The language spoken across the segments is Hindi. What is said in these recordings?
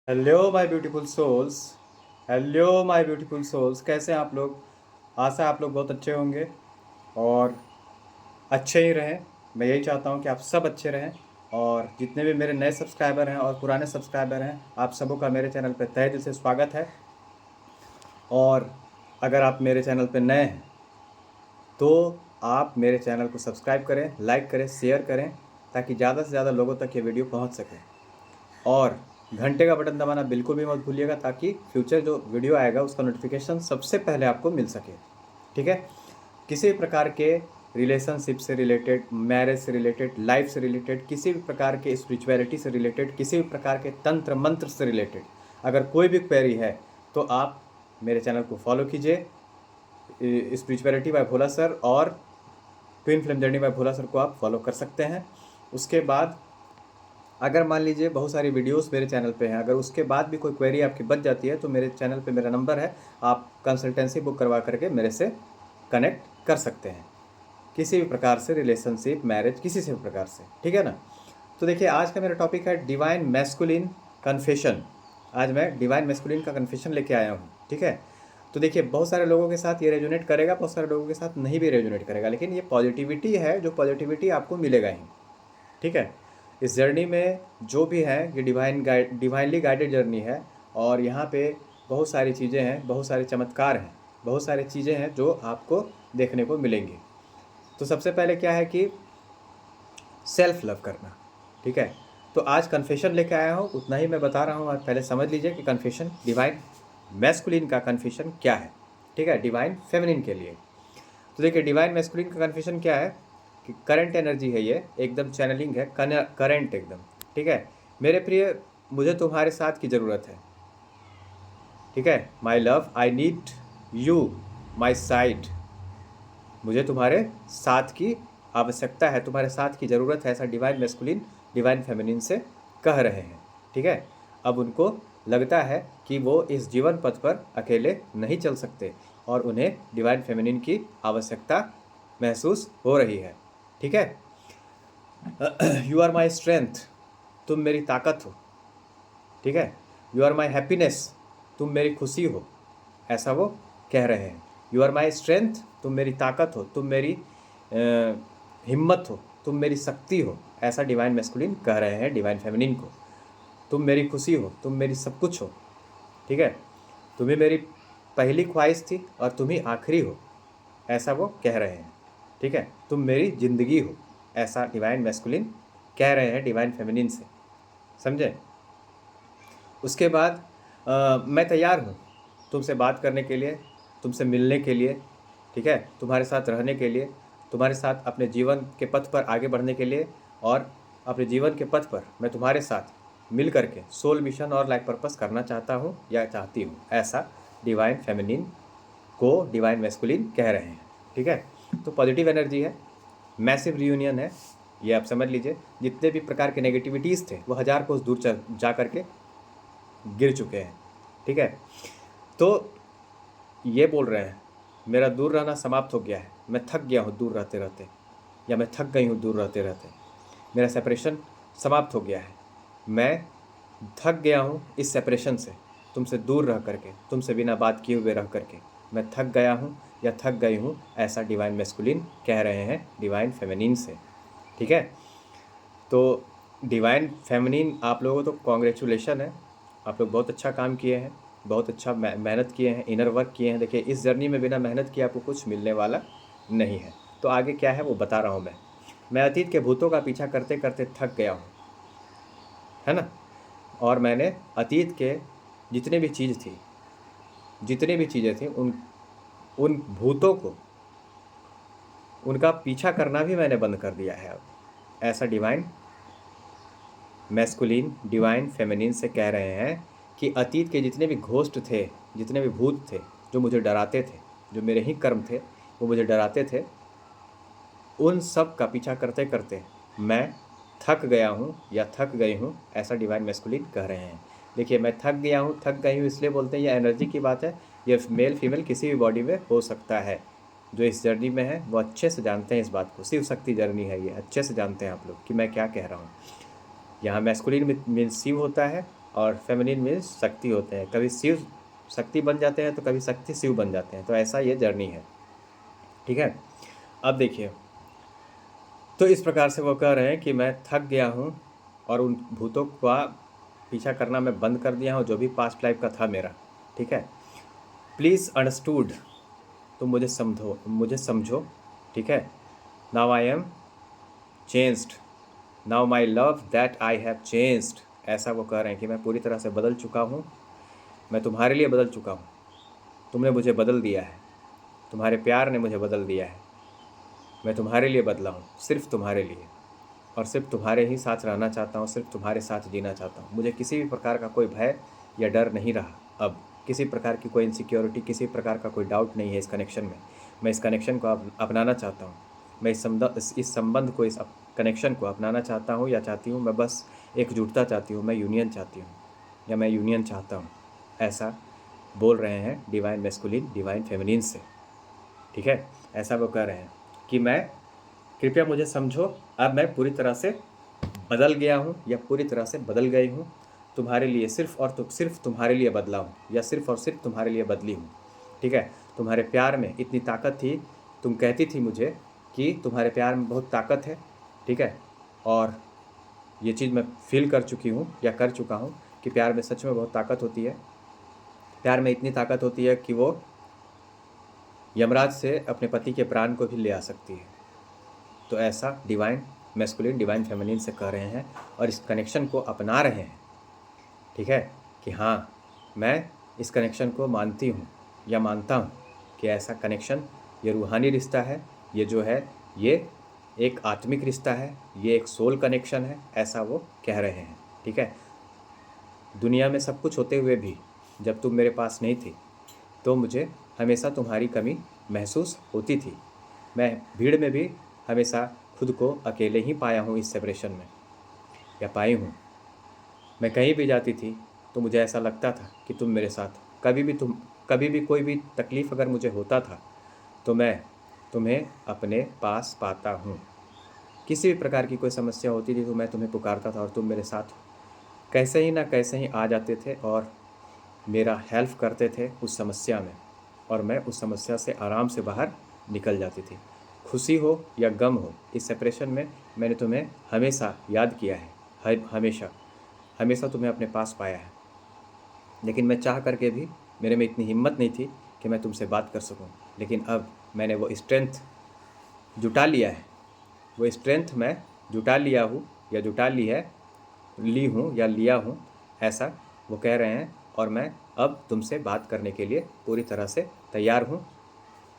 Hello my beautiful souls. Hello my beautiful souls, कैसे हैं आप लोग? आशा है आप लोग बहुत अच्छे होंगे और अच्छे ही रहें। मैं यही चाहता हूं कि आप सब अच्छे रहें। और जितने भी मेरे नए सब्सक्राइबर हैं और पुराने सब्सक्राइबर हैं, आप सबों का मेरे चैनल पर तहे दिल से स्वागत है। और अगर आप मेरे चैनल पर नए हैं तो आप मेरे चैनल को सब्सक्राइब करें, लाइक करें, शेयर करें, ताकि ज़्यादा से ज़्यादा लोगों तक ये वीडियो पहुंच सके। और घंटे का बटन दबाना बिल्कुल भी मत भूलिएगा, ताकि फ्यूचर जो वीडियो आएगा उसका नोटिफिकेशन सबसे पहले आपको मिल सके। ठीक है? किसी भी प्रकार के रिलेशनशिप से रिलेटेड, मैरिज से रिलेटेड, लाइफ से रिलेटेड, किसी भी प्रकार के स्पिरिचुअलिटी से रिलेटेड, किसी भी प्रकार के तंत्र मंत्र से रिलेटेड अगर कोई भी क्वेरी है तो आप मेरे चैनल को फॉलो कीजिए। स्पिरिचुअलिटी बाय भोला सर और ट्विन फ्लेम जर्नी बाय भोला सर को आप फॉलो कर सकते हैं। उसके बाद अगर मान लीजिए बहुत सारी वीडियोस मेरे चैनल पे हैं, अगर उसके बाद भी कोई क्वेरी आपकी बच जाती है तो मेरे चैनल पे मेरा नंबर है, आप कंसल्टेंसी बुक करवा करके मेरे से कनेक्ट कर सकते हैं, किसी भी प्रकार से, रिलेशनशिप, मैरिज, किसी से भी प्रकार से। ठीक है ना? तो देखिए, आज का मेरा टॉपिक है डिवाइन मैस्कुलिन कन्फेशन। आज मैं डिवाइन मैस्कुलिन का कन्फेशन लेके आया हूँ। ठीक है? तो देखिए, बहुत सारे लोगों के साथ ये रेजोनेट करेगा, बहुत सारे लोगों के साथ नहीं भी रेजोनेट करेगा, लेकिन ये पॉजिटिविटी है, जो पॉजिटिविटी आपको मिलेगा ही। ठीक है? इस जर्नी में जो भी है, ये डिवाइनली गाइडेड जर्नी है। और यहाँ पे बहुत सारी चीज़ें हैं, बहुत सारे चमत्कार हैं, बहुत सारी चीज़ें हैं जो आपको देखने को मिलेंगी। तो सबसे पहले क्या है कि सेल्फ लव करना। ठीक है? तो आज कन्फेशन लेके आया हूँ, उतना ही मैं बता रहा हूँ। आज पहले समझ लीजिए कि कन्फेशन डिवाइन मैस्कुलिन का कन्फेशन क्या है। ठीक है? डिवाइन फेमिनिन के लिए। तो देखिए, डिवाइन मैस्कुलिन का कन्फेशन क्या है कि करंट एनर्जी है, ये एकदम चैनलिंग है, करंट एकदम। ठीक है? मेरे प्रिय, मुझे तुम्हारे साथ की ज़रूरत है। ठीक है? My love, I need you my side. मुझे तुम्हारे साथ की आवश्यकता है, तुम्हारे साथ की ज़रूरत है, ऐसा डिवाइन मैस्कुलिन डिवाइन फेमिनिन से कह रहे हैं। ठीक है? अब उनको लगता है कि वो इस जीवन पथ पर अकेले नहीं चल सकते और उन्हें डिवाइन फेमिनिन की आवश्यकता महसूस हो रही है। ठीक है? यू आर माई स्ट्रेंथ, तुम मेरी ताकत हो। ठीक है? यू आर माई हैप्पीनेस, तुम मेरी खुशी हो, ऐसा वो कह रहे हैं। यू आर माई स्ट्रेंथ, तुम मेरी ताकत हो, तुम मेरी हिम्मत हो, तुम मेरी शक्ति हो, ऐसा डिवाइन मैस्कुलिन कह रहे हैं डिवाइन फेमिनिन को। तुम मेरी खुशी हो, तुम मेरी सब कुछ हो। ठीक है? तुम्हें मेरी पहली ख्वाहिश थी और तुम ही आखिरी हो, ऐसा वो कह रहे हैं। ठीक है? तुम मेरी ज़िंदगी हो, ऐसा डिवाइन मैस्कुलिन कह रहे हैं डिवाइन फेमिनिन से। समझे? उसके बाद मैं तैयार हूँ तुमसे बात करने के लिए, तुमसे मिलने के लिए। ठीक है? तुम्हारे साथ रहने के लिए, तुम्हारे साथ अपने जीवन के पथ पर आगे बढ़ने के लिए। और अपने जीवन के पथ पर मैं तुम्हारे साथ मिल करके सोल मिशन और लाइफ पर्पस करना चाहता हूँ या चाहती हूँ, ऐसा डिवाइन फेमिनिन को डिवाइन मैस्कुलिन कह रहे हैं। ठीक है? तो पॉजिटिव एनर्जी है, मैसिव रियूनियन है, ये आप समझ लीजिए। जितने भी प्रकार के नेगेटिविटीज़ थे वो हज़ार कोस दूर चल जा करके गिर चुके हैं। ठीक है? तो ये बोल रहे हैं, मेरा दूर रहना समाप्त हो गया है, मैं थक गया हूँ दूर रहते रहते, या मैं थक गई हूँ दूर रहते रहते। मेरा सेपरेशन समाप्त हो गया है, मैं थक गया हूँ इस सेपरेशन से, तुमसे दूर रह करके, तुमसे बिना बात किए हुए रह करके मैं थक गया हूँ या थक गई हूँ, ऐसा डिवाइन मैस्कुलिन कह रहे हैं डिवाइन फेमिनिन से। ठीक है? तो डिवाइन फेमिनिन, आप लोगों को तो कॉन्ग्रेचुलेशन है, आप लोग बहुत अच्छा काम किए हैं, बहुत अच्छा मेहनत किए हैं, इनर वर्क किए हैं। देखिए, इस जर्नी में बिना मेहनत किए आपको कुछ मिलने वाला नहीं है। तो आगे क्या है वो बता रहा हूँ मैं अतीत के भूतों का पीछा करते करते थक गया हूँ, है ना? और मैंने अतीत के जितने भी चीज़ थी, जितनी भी चीज़ें थी, उन उन भूतों को, उनका पीछा करना भी मैंने बंद कर दिया है अब, ऐसा डिवाइन मैस्कुलिन डिवाइन फेमिनिन से कह रहे हैं कि अतीत के जितने भी घोस्ट थे, जितने भी भूत थे जो मुझे डराते थे, जो मेरे ही कर्म थे वो मुझे डराते थे, उन सब का पीछा करते करते मैं थक गया हूँ या थक गई हूँ, ऐसा डिवाइन मैस्कुलिन कह रहे हैं। देखिए, मैं थक गया हूँ, थक गई हूँ इसलिए बोलते हैं, ये एनर्जी की बात है। ये मेल फीमेल किसी भी बॉडी में हो सकता है। जो इस जर्नी में है वो अच्छे से जानते हैं इस बात को, शिव शक्ति जर्नी है ये, अच्छे से जानते हैं आप लोग कि मैं क्या कह रहा हूँ। यहाँ मैस्कुलिन मीन्स शिव होता है और फेमिनिन मीन्स शक्ति होते हैं। कभी शिव शक्ति बन जाते हैं तो कभी शक्ति शिव बन जाते हैं। तो ऐसा ये जर्नी है, ठीक है। अब देखिए, तो इस प्रकार से वो कह रहे हैं कि मैं थक गया हूँ और उन भूतों का पीछा करना मैं बंद कर दिया हूँ, जो भी पास्ट लाइफ का था मेरा, ठीक है। प्लीज़ अंडरस्टूड, तुम मुझे समझो, ठीक है। Now I am changed, now my love that I have changed. ऐसा वो कह रहे हैं कि मैं पूरी तरह से बदल चुका हूँ, मैं तुम्हारे लिए बदल चुका हूँ, तुमने मुझे बदल दिया है, तुम्हारे प्यार ने मुझे बदल दिया है। मैं तुम्हारे लिए बदला हूँ, सिर्फ तुम्हारे लिए, और सिर्फ तुम्हारे ही साथ रहना चाहता हूँ, सिर्फ तुम्हारे साथ जीना चाहता हूँ। मुझे किसी भी प्रकार का कोई भय या डर नहीं रहा अब, किसी प्रकार की कोई इनसिक्योरिटी, किसी प्रकार का कोई डाउट नहीं है इस कनेक्शन में। मैं इस कनेक्शन को अपनाना चाहता हूँ, मैं इस संबंध को, इस कनेक्शन को अपनाना चाहता हूँ या चाहती हूँ। मैं बस एकजुटता चाहती हूँ, मैं यूनियन चाहती हूँ, या मैं यूनियन चाहता हूँ। ऐसा बोल रहे हैं डिवाइन मैस्कुलिन डिवाइन फेमिनिन से, ठीक है। ऐसा वो कह रहे हैं कि मैं, कृपया मुझे समझो, अब मैं पूरी तरह से बदल गया हूँ या पूरी तरह से बदल गई हूँ तुम्हारे लिए, सिर्फ और सिर्फ तुम्हारे लिए बदला हूँ, या सिर्फ और सिर्फ तुम्हारे लिए बदली हूँ, ठीक है। तुम्हारे प्यार में इतनी ताकत थी, तुम कहती थी मुझे कि तुम्हारे प्यार में बहुत ताकत है, ठीक है। और ये चीज़ मैं फील कर चुकी हूँ या कर चुका हूँ कि प्यार में सच में बहुत ताकत होती है। प्यार में इतनी ताकत होती है कि वो यमराज से अपने पति के प्राण को भी ले आ सकती है। तो ऐसा डिवाइन मैस्कुलिन डिवाइन फेमिनिन से कह रहे हैं और इस कनेक्शन को अपना रहे हैं, ठीक है। कि हाँ, मैं इस कनेक्शन को मानती हूँ या मानता हूँ कि ऐसा कनेक्शन, ये रूहानी रिश्ता है, ये जो है ये एक आत्मिक रिश्ता है, ये एक सोल कनेक्शन है, ऐसा वो कह रहे हैं, ठीक है। दुनिया में सब कुछ होते हुए भी जब तुम मेरे पास नहीं थी तो मुझे हमेशा तुम्हारी कमी महसूस होती थी। मैं भीड़ में भी हमेशा खुद को अकेले ही पाया हूँ इस सेपरेशन में, या पाई हूँ। मैं कहीं भी जाती थी तो मुझे ऐसा लगता था कि तुम मेरे साथ, कभी भी कोई भी तकलीफ़ अगर मुझे होता था तो मैं तुम्हें अपने पास पाता हूँ। किसी भी प्रकार की कोई समस्या होती थी तो मैं तुम्हें पुकारता था और तुम मेरे साथ कैसे ही ना कैसे ही आ जाते थे और मेरा हेल्प करते थे उस समस्या में, और मैं उस समस्या से आराम से बाहर निकल जाती थी। खुशी हो या गम हो, इस सेपरेशन में मैंने तुम्हें हमेशा याद किया है, हमेशा हमेशा तुम्हें अपने पास पाया है। लेकिन मैं चाह करके भी मेरे में इतनी हिम्मत नहीं थी कि मैं तुमसे बात कर सकूं। लेकिन अब मैंने वो स्ट्रेंथ जुटा लिया है, वो स्ट्रेंथ मैं जुटा लिया हूँ या जुटा ली हूँ या लिया हूँ, ऐसा वो कह रहे हैं। और मैं अब तुमसे बात करने के लिए पूरी तरह से तैयार हूँ,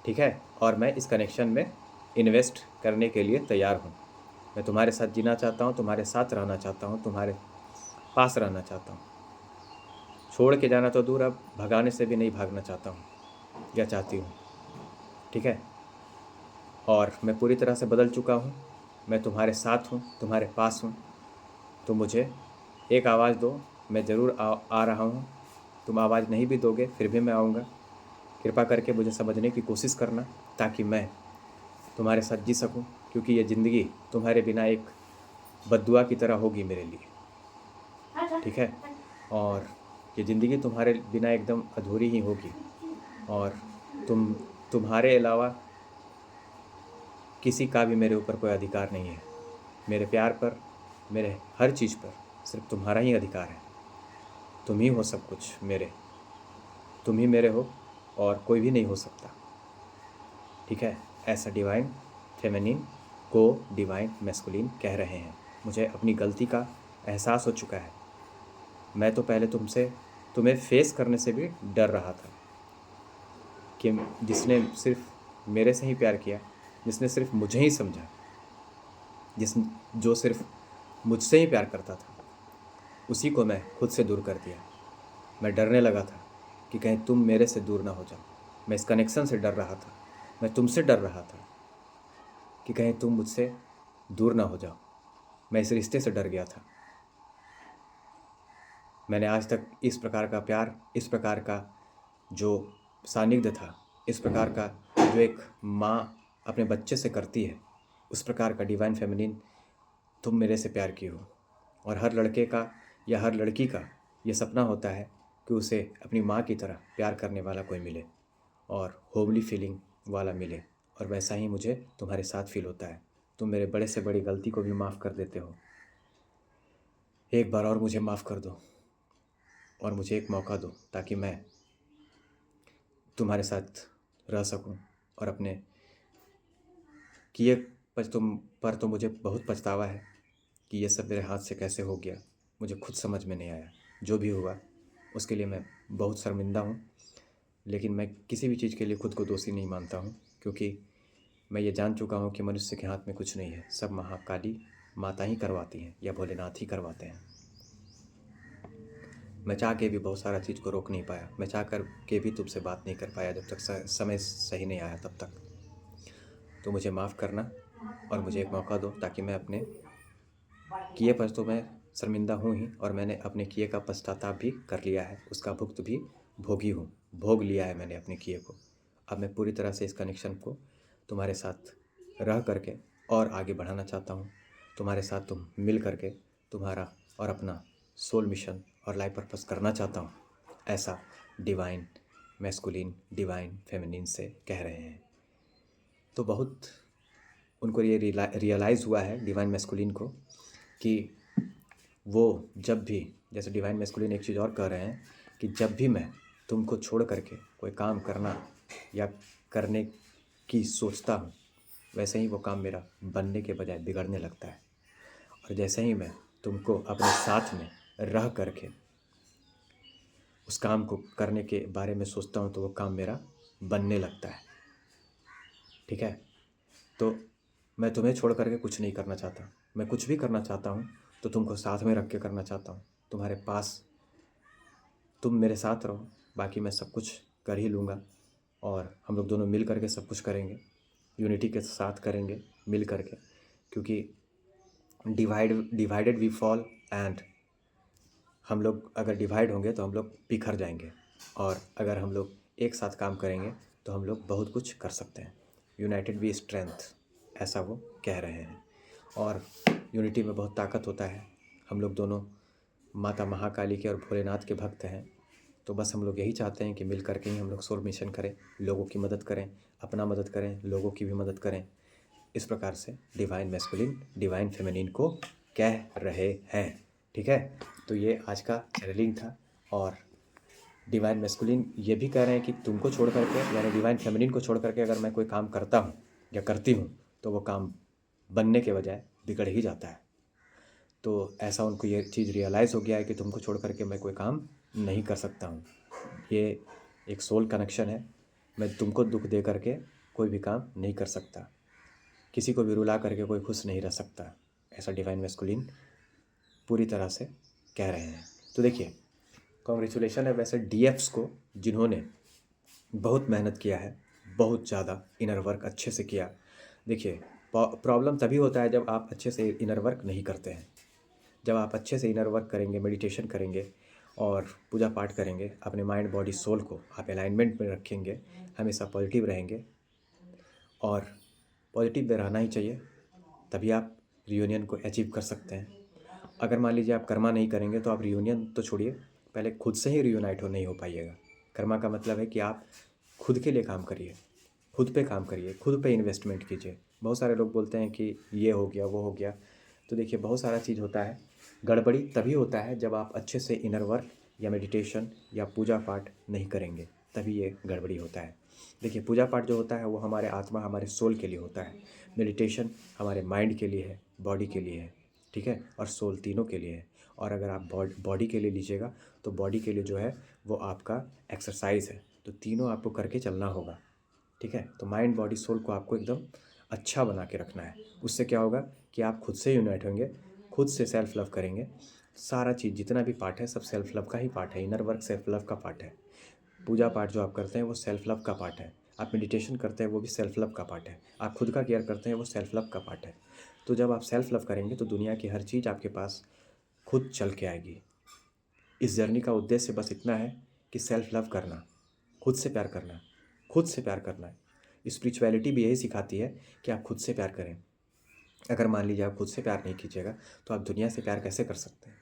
ठीक है। और मैं इस कनेक्शन में इन्वेस्ट करने के लिए तैयार हूँ। मैं तुम्हारे साथ जीना चाहता हूँ, तुम्हारे साथ रहना चाहता हूँ, तुम्हारे पास रहना चाहता हूँ। छोड़ के जाना तो दूर, अब भगाने से भी नहीं भागना चाहता हूँ या चाहती हूँ, ठीक है। और मैं पूरी तरह से बदल चुका हूँ, मैं तुम्हारे साथ हूँ, तुम्हारे पास हूँ। तो मुझे एक आवाज़ दो, मैं ज़रूर आ रहा हूँ। तुम आवाज़ नहीं भी दोगे फिर भी मैं आऊँगा। कृपा करके मुझे समझने की कोशिश करना ताकि मैं तुम्हारे साथ जी सकूं, क्योंकि ये ज़िंदगी तुम्हारे बिना एक बद्दुआ की तरह होगी मेरे लिए, ठीक है। और ये ज़िंदगी तुम्हारे बिना एकदम अधूरी ही होगी, और तुम्हारे अलावा किसी का भी मेरे ऊपर कोई अधिकार नहीं है। मेरे प्यार पर, मेरे हर चीज़ पर सिर्फ तुम्हारा ही अधिकार है। तुम ही हो सब कुछ मेरे, तुम ही मेरे हो और कोई भी नहीं हो सकता, ठीक है। ऐसा डिवाइन फेमिनिन को डिवाइन मैस्कुलिन कह रहे हैं। मुझे अपनी गलती का एहसास हो चुका है। मैं तो पहले तुम्हें फेस करने से भी डर रहा था कि जिसने सिर्फ मेरे से ही प्यार किया, जिसने सिर्फ मुझे ही समझा, जो सिर्फ मुझसे ही प्यार करता था, उसी को मैं खुद से दूर कर दिया। मैं डरने लगा था कि कहीं तुम मेरे से दूर ना हो जाओ। मैं इस कनेक्शन से डर रहा था, मैं तुमसे डर रहा था कि कहीं तुम मुझसे दूर ना हो जाओ। मैं इस रिश्ते से डर गया था। मैंने आज तक इस प्रकार का प्यार, इस प्रकार का जो सानिध्य था, इस प्रकार का जो एक माँ अपने बच्चे से करती है, उस प्रकार का डिवाइन फेमिनिन तुम मेरे से प्यार की हो। और हर लड़के का या हर लड़की का ये सपना होता है कि उसे अपनी माँ की तरह प्यार करने वाला कोई मिले और होमली फीलिंग वाला मिले, और वैसा ही मुझे तुम्हारे साथ फील होता है। तुम मेरे बड़े से बड़ी गलती को भी माफ़ कर देते हो। एक बार और मुझे माफ़ कर दो और मुझे एक मौका दो ताकि मैं तुम्हारे साथ रह सकूं। और अपने किए पर तो मुझे बहुत पछतावा है कि ये सब मेरे हाथ से कैसे हो गया। मुझे खुद समझ में नहीं आया। जो भी हुआ उसके लिए मैं बहुत शर्मिंदा हूँ, लेकिन मैं किसी भी चीज़ के लिए खुद को दोषी नहीं मानता हूँ, क्योंकि मैं ये जान चुका हूँ कि मनुष्य के हाथ में कुछ नहीं है। सब महाकाली माता ही करवाती हैं या भोलेनाथ ही करवाते हैं। मैं चाह के भी बहुत सारा चीज़ को रोक नहीं पाया। मैं चाह कर के भी तुमसे बात नहीं कर पाया जब तक समय सही नहीं आया तब तक। तो मुझे माफ़ करना और मुझे एक मौका दो ताकि मैं अपने किए पर तो मैं शर्मिंदा हूँ ही, और मैंने अपने किए का पश्चाताप भी कर लिया है, उसका भुगत भी भोग लिया है मैंने अपने किए को। अब मैं पूरी तरह से इस कनेक्शन को तुम्हारे साथ रह करके और आगे बढ़ाना चाहता हूँ। तुम्हारे साथ तुम मिल करके तुम्हारा और अपना सोल मिशन और लाइफ पर्पस करना चाहता हूँ, ऐसा डिवाइन मैस्कुलिन डिवाइन फेमिनिन से कह रहे हैं। तो बहुत उनको ये रियलाइज़ हुआ है डिवाइन मैस्कुलिन को कि वो जब भी, जैसे डिवाइन मैस्कुलिन एक चीज़ और कह रहे हैं कि जब भी मैं तुमको छोड़ करके कोई काम करना या करने की सोचता हूँ, वैसे ही वो काम मेरा बनने के बजाय बिगड़ने लगता है। और जैसे ही मैं तुमको अपने साथ में रह करके उस काम को करने के बारे में सोचता हूँ तो वो काम मेरा बनने लगता है। ठीक है, तो मैं तुम्हें छोड़ करके कुछ नहीं करना चाहता। मैं कुछ भी करना चाहता हूँ तो तुमको साथ में रख के करना चाहता हूँ, तुम्हारे पास, तुम मेरे साथ रहो, बाकी मैं सब कुछ कर ही लूँगा। और हम लोग दोनों मिल करके सब कुछ करेंगे, यूनिटी के साथ करेंगे मिल करके, क्योंकि डिवाइडेड वी फॉल, एंड हम लोग अगर डिवाइड होंगे तो हम लोग बिखर जाएंगे, और अगर हम लोग एक साथ काम करेंगे तो हम लोग बहुत कुछ कर सकते हैं। यूनाइटेड वी स्ट्रेंथ, ऐसा वो कह रहे हैं। और यूनिटी में बहुत ताकत होता है। हम लोग दोनों माता महाकाली के और भोलेनाथ के भक्त हैं, तो बस हम लोग यही चाहते हैं कि मिल करके ही हम लोग सोल मिशन करें, लोगों की मदद करें, अपना मदद करें, लोगों की भी मदद करें। इस प्रकार से डिवाइन मैस्कुलिन डिवाइन फेमिनिन को कह रहे हैं। ठीक है, तो ये आज का चैनलिंग था। और डिवाइन मैस्कुलिन ये भी कह रहे हैं कि तुमको छोड़ करके, यानी डिवाइन फेमिनिन को छोड़ करके अगर मैं कोई काम करता हूँ या करती हूँ तो वो काम बनने के बजाय बिगड़ ही जाता है। तो ऐसा उनको ये चीज़ रियलाइज़ हो गया है कि तुमको छोड़ करके मैं कोई काम नहीं कर सकता हूँ। ये एक सोल कनेक्शन है। मैं तुमको दुख दे करके कोई भी काम नहीं कर सकता, किसी को भी रुला करके कोई खुश नहीं रह सकता, ऐसा डिवाइन मैस्कुलिन पूरी तरह से कह रहे हैं। तो देखिए, कॉन्ग्रेचुलेशन है वैसे डीएफ्स को, जिन्होंने बहुत मेहनत किया है, बहुत ज़्यादा इनर वर्क अच्छे से किया। देखिए, प्रॉब्लम तभी होता है जब आप अच्छे से इनर वर्क नहीं करते हैं। जब आप अच्छे से इनर वर्क करेंगे, मेडिटेशन करेंगे और पूजा पाठ करेंगे, अपने माइंड बॉडी सोल को आप अलाइनमेंट में रखेंगे, हमेशा पॉजिटिव रहेंगे, और पॉजिटिव में रहना ही चाहिए, तभी आप रियूनियन को अचीव कर सकते हैं। अगर मान लीजिए आप कर्मा नहीं करेंगे तो आप रियूनियन तो छोड़िए, पहले खुद से ही रियूनाइट नहीं हो पाइएगा। कर्मा का मतलब है कि आप खुद के लिए काम करिए, खुद पे काम करिए, खुद पे इन्वेस्टमेंट कीजिए। बहुत सारे लोग बोलते हैं कि ये हो गया वो हो गया, तो देखिए बहुत सारा चीज़ होता है। गड़बड़ी तभी होता है जब आप अच्छे से इनर वर्क या मेडिटेशन या पूजा पाठ नहीं करेंगे, तभी ये गड़बड़ी होता है। देखिए, पूजा पाठ जो होता है वो हमारे आत्मा, हमारे सोल के लिए होता है। मेडिटेशन हमारे माइंड के लिए है, बॉडी के लिए है, ठीक है, और सोल तीनों के लिए है। और अगर आप बॉडी के लिए लीजिएगा तो बॉडी के लिए जो है वो आपका एक्सरसाइज है, तो तीनों आपको करके चलना होगा। ठीक है, तो माइंड बॉडी सोल को आपको एकदम अच्छा बना के रखना है। उससे क्या होगा कि आप खुद से यूनाइट होंगे, खुद से सेल्फ लव करेंगे। सारा चीज़ जितना भी पार्ट है सब सेल्फ लव का ही पार्ट है। इनर वर्क सेल्फ लव का पार्ट है। पूजा पाठ जो आप करते हैं वो सेल्फ लव का पार्ट है। आप मेडिटेशन करते हैं वो भी सेल्फ लव का पार्ट है। आप खुद का केयर करते हैं वो सेल्फ लव का पार्ट है। तो जब आप सेल्फ लव करेंगे तो दुनिया की हर चीज़ आपके पास खुद चल के आएगी। इस जर्नी का उद्देश्य बस इतना है कि सेल्फ लव करना, खुद से प्यार करना, खुद से प्यार करना है। स्पिरिचुअलिटी भी यही सिखाती है कि आप खुद से प्यार करें। अगर मान लीजिए आप खुद से प्यार नहीं कीजिएगा तो आप दुनिया से प्यार कैसे कर सकते हैं,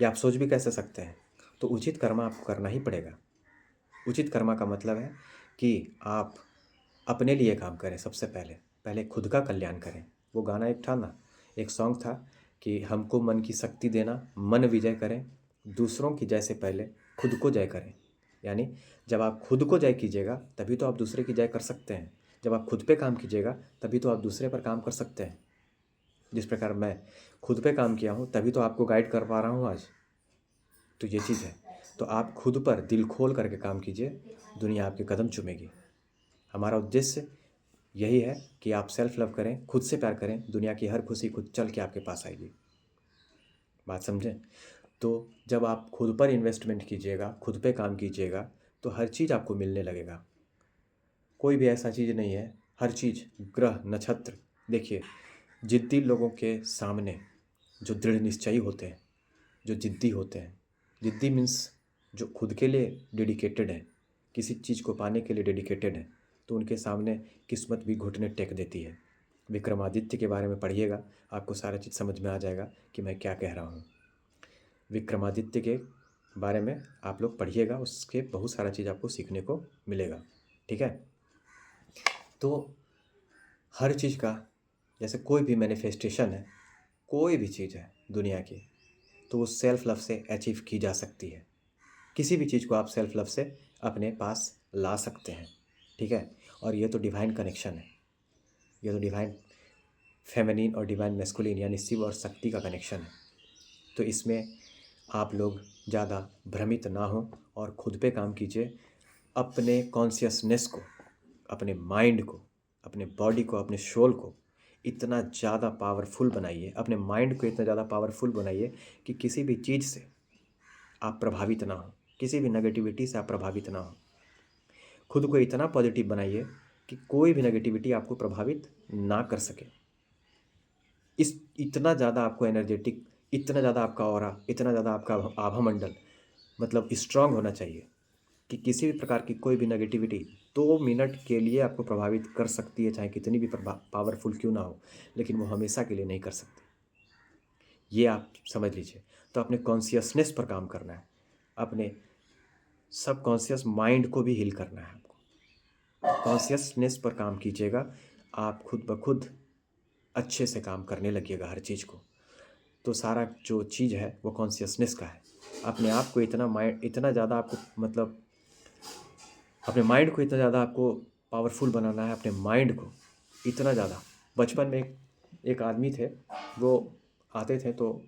या आप सोच भी कैसे सकते हैं। तो उचित कर्म आपको करना ही पड़ेगा। उचित कर्म का मतलब है कि आप अपने लिए काम करें। सबसे पहले पहले खुद का कल्याण करें। वो गाना एक था ना, एक सॉन्ग था कि हमको मन की शक्ति देना, मन विजय करें, दूसरों की जय से पहले खुद को जय करें। यानी जब आप खुद को जय कीजिएगा तभी तो आप दूसरे की जय कर सकते हैं। जब आप खुद पे काम कीजिएगा तभी तो आप दूसरे पर काम कर सकते हैं। जिस प्रकार मैं खुद पे काम किया हूँ तभी तो आपको गाइड कर पा रहा हूँ आज। तो ये चीज़ है। तो आप खुद पर दिल खोल करके काम कीजिए, दुनिया आपके कदम चूमेगी। हमारा उद्देश्य यही है कि आप सेल्फ लव करें, खुद से प्यार करें, दुनिया की हर खुशी खुद चल के आपके पास आएगी। बात समझें? तो जब आप खुद पर इन्वेस्टमेंट कीजिएगा, खुद पे काम कीजिएगा, तो हर चीज़ आपको मिलने लगेगा। कोई भी ऐसा चीज़ नहीं है, हर चीज़, ग्रह, नक्षत्र, देखिए जिद्दी लोगों के सामने जो दृढ़ निश्चयी होते हैं, जो जिद्दी होते हैं, जिद्दी मीन्स जो खुद के लिए डेडिकेटेड है, किसी चीज़ को पाने के लिए डेडिकेटेड है, तो उनके सामने किस्मत भी घुटने टेक देती है। विक्रमादित्य के बारे में पढ़िएगा, आपको सारा चीज़ समझ में आ जाएगा कि मैं क्या कह रहा हूँ। विक्रमादित्य के बारे में आप लोग पढ़िएगा, उसके बहुत सारा चीज़ आपको सीखने को मिलेगा। ठीक है? तो हर चीज़ का, जैसे कोई भी मैनिफेस्टेशन है, कोई भी चीज़ है दुनिया की, तो वो सेल्फ लव से अचीव की जा सकती है। किसी भी चीज़ को आप सेल्फ लव से अपने पास ला सकते हैं। ठीक है? और ये तो डिवाइन कनेक्शन है, ये तो डिवाइन फेमिनिन और डिवाइन मैस्कुलिन यानी शिव और शक्ति का कनेक्शन है। तो इसमें आप लोग ज़्यादा भ्रमित ना हो और खुद पे काम कीजिए। अपने कॉन्शियसनेस को, अपने माइंड को, अपने बॉडी को, अपने सोल को इतना ज़्यादा पावरफुल बनाइए, अपने माइंड को इतना ज़्यादा पावरफुल बनाइए कि किसी भी चीज़ से आप प्रभावित ना हो, किसी भी नेगेटिविटी से आप प्रभावित ना हो। खुद को इतना पॉजिटिव बनाइए कि कोई भी नेगेटिविटी आपको प्रभावित ना कर सके। इस इतना ज़्यादा आपको एनर्जेटिक, इतना ज़्यादा आपका ऑरा, इतना ज़्यादा आपका आभा मंडल मतलब स्ट्रांग होना चाहिए कि किसी भी प्रकार की कोई भी नेगेटिविटी 2 मिनट के लिए आपको प्रभावित कर सकती है, चाहे कितनी भी पावरफुल क्यों ना हो, लेकिन वो हमेशा के लिए नहीं कर सकती। ये आप समझ लीजिए। तो अपने कॉन्शियसनेस पर काम करना है, अपने सबकॉन्शियस माइंड को भी हील करना है आपको। कॉन्शियसनेस पर काम कीजिएगा, आप खुद ब खुद अच्छे से काम करने लगिएगा हर चीज़ को। तो सारा जो चीज़ है वो कॉन्शियसनेस का है। अपने आप को इतना माइंड, इतना ज़्यादा आपको मतलब अपने माइंड को इतना ज़्यादा आपको पावरफुल बनाना है, अपने माइंड को इतना ज़्यादा। बचपन में एक आदमी थे, वो आते थे तो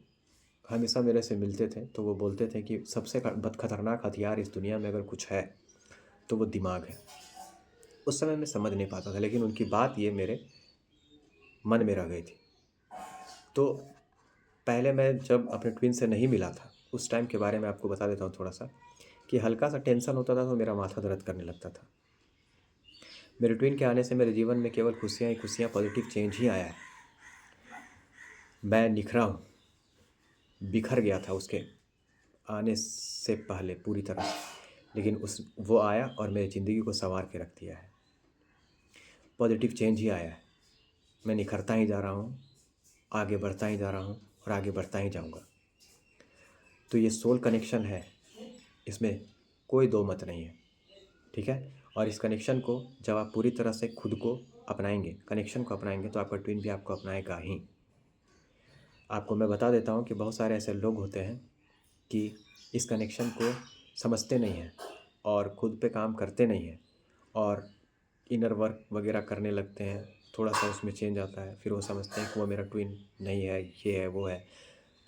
हमेशा मेरे से मिलते थे, तो वो बोलते थे कि सबसे खतरनाक हथियार इस दुनिया में अगर कुछ है तो वो दिमाग है। उस समय मैं समझ नहीं पाता था, लेकिन उनकी बात ये मेरे मन में रह गई थी। तो पहले मैं जब अपने ट्विन से नहीं मिला था, उस टाइम के बारे में आपको बता देता हूँ थोड़ा सा, कि हल्का सा टेंशन होता था तो मेरा माथा दर्द करने लगता था। मेरे ट्विन के आने से मेरे जीवन में केवल खुशियाँ ही खुशियाँ, पॉजिटिव चेंज ही आया है। मैं निखरा हूँ, बिखर गया था उसके आने से पहले पूरी तरह से, लेकिन वो आया और मेरी ज़िंदगी को संवार के रख दिया है। पॉजिटिव चेंज ही आया है। मैं निखरता ही जा रहा हूँ, आगे बढ़ता ही जा रहा हूँ और आगे बढ़ता ही जाऊँगा। तो ये सोल कनेक्शन है, इसमें कोई दो मत नहीं है। ठीक है? और इस कनेक्शन को जब आप पूरी तरह से खुद को अपनाएंगे, कनेक्शन को अपनाएंगे, तो आपका ट्विन भी आपको अपनाएगा ही। आपको मैं बता देता हूँ कि बहुत सारे ऐसे लोग होते हैं कि इस कनेक्शन को समझते नहीं हैं और खुद पे काम करते नहीं हैं और इनर वर्क वगैरह करने लगते हैं। थोड़ा सा उसमें चेंज आता है, फिर वो समझते हैं कि वो मेरा ट्विन नहीं है, ये है, वो है।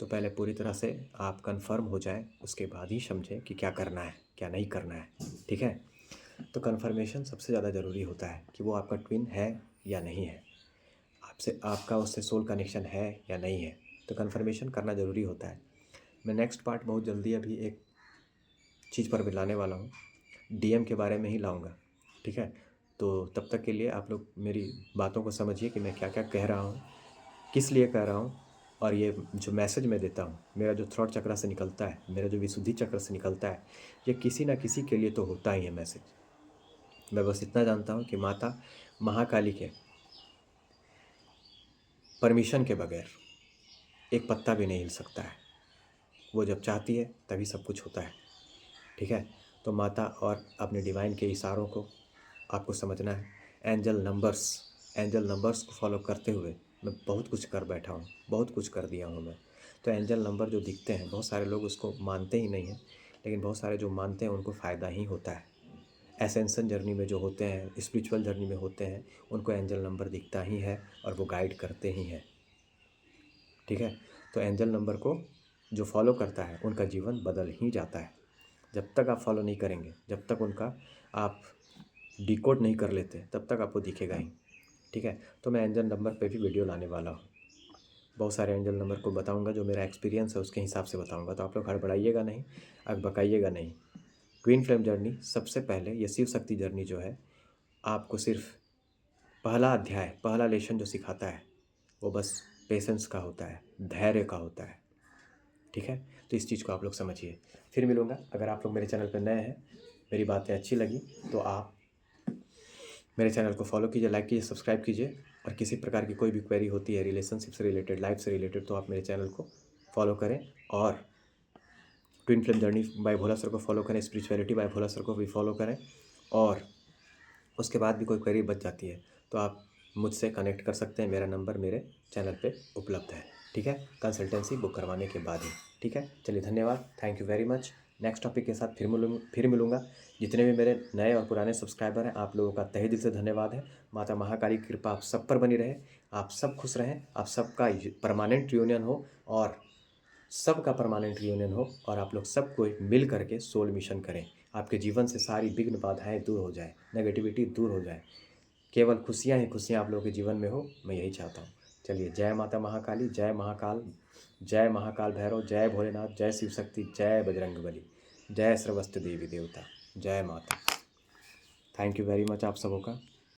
तो पहले पूरी तरह से आप कंफर्म हो जाएं, उसके बाद ही समझें कि क्या करना है, क्या नहीं करना है। ठीक है? तो कन्फर्मेशन सबसे ज़्यादा ज़रूरी होता है कि वो आपका ट्विन है या नहीं है, आपसे आपका उससे सोल कनेक्शन है या नहीं है। तो कन्फर्मेशन करना ज़रूरी होता है। मैं नेक्स्ट पार्ट बहुत जल्दी अभी एक चीज़ पर भी लाने वाला हूँ, डीएम के बारे में ही लाऊंगा। ठीक है? तो तब तक के लिए आप लोग मेरी बातों को समझिए कि मैं क्या क्या कह रहा हूँ, किस लिए कह रहा हूँ, और ये जो मैसेज मैं देता हूँ, मेरा जो थ्रॉट चक्र से निकलता है, मेरा जो विशुद्धि चक्र से निकलता है, ये किसी ना किसी के लिए तो होता ही है मैसेज। मैं बस इतना जानता हूँ कि माता महाकाली के परमिशन के बगैर एक पत्ता भी नहीं हिल सकता है। वो जब चाहती है तभी सब कुछ होता है। ठीक है। तो माता और अपने डिवाइन के इशारों को आपको समझना है। एंजल नंबर्स को फॉलो करते हुए मैं बहुत कुछ कर बैठा हूँ, बहुत कुछ कर दिया हूँ मैं। तो एंजल नंबर जो दिखते हैं, बहुत सारे लोग उसको मानते ही नहीं हैं, लेकिन बहुत सारे जो मानते हैं उनको फ़ायदा ही होता है। एसेंशन जर्नी में जो होते हैं, स्पिरिचुअल जर्नी में होते हैं, उनको एंजल नंबर दिखता ही है और वो गाइड करते ही हैं। ठीक है। तो एंजल नंबर को जो फॉलो करता है उनका जीवन बदल ही जाता है। जब तक आप फॉलो नहीं करेंगे, जब तक उनका आप डिकोड नहीं कर लेते, तब तक आपको दिखेगा ही। ठीक है। तो मैं एंजल नंबर पे भी वीडियो लाने वाला हूँ। बहुत सारे एंजल नंबर को बताऊंगा, जो मेरा एक्सपीरियंस है उसके हिसाब से बताऊंगा। तो आप लोग हड़बड़ाइएगा नहीं, अकबकाइएगा नहीं। ट्विन फ्लेम जर्नी सबसे पहले, ये शिव शक्ति जर्नी जो है, आपको सिर्फ पहला अध्याय, पहला लेसन जो सिखाता है वो बस पेशेंस का होता है, धैर्य का होता है। ठीक है। तो इस चीज़ को आप लोग समझिए। फिर मिलूँगा। अगर आप लोग मेरे चैनल पर नए हैं, मेरी बातें अच्छी लगी तो आप मेरे चैनल को फॉलो कीजिए, लाइक कीजिए, सब्सक्राइब कीजिए। और किसी प्रकार की कोई भी क्वेरी होती है रिलेशनशिप से रिलेटेड, लाइफ से रिलेटेड, तो आप मेरे चैनल को फॉलो करें। और ट्विन फ्लेम जर्नी बाय भोला सर को फॉलो करें, स्पिरिचुअलिटी बाय भोला सर को भी फॉलो करें। और उसके बाद भी कोई क्वेरी बच जाती है तो आप मुझसे कनेक्ट कर सकते हैं। मेरा नंबर मेरे चैनल पे उपलब्ध है। ठीक है। कंसल्टेंसी बुक करवाने के बाद ही। ठीक है। चलिए, धन्यवाद, thank you very much. Next topic के साथ फिर मिलूँगा। जितने भी मेरे नए और पुराने सब्सक्राइबर हैं, आप लोगों का तहे दिल से धन्यवाद है। माता महाकाली की कृपा आप सब पर बनी रहे, आप सब खुश रहें, आप सबका परमानेंट रियूनियन हो, और सबका परमानेंट रियूनियन हो, और आप लोग सब कोई मिल करके सोल मिशन करें। आपके जीवन से सारी विघ्न बाधाएं दूर हो जाए, नेगेटिविटी दूर हो जाए, केवल खुशियां ही खुशियां आप लोगों के जीवन में हो, मैं यही चाहता हूँ। चलिए, जय माता महाकाली, जय महाकाल, जय महाकाल भैरव, जय भोलेनाथ, जय शिव शक्ति, जय बजरंगबली, जय सर्वस्त्र देवी देवता, जय माता। थैंक यू वेरी मच आप सबों का।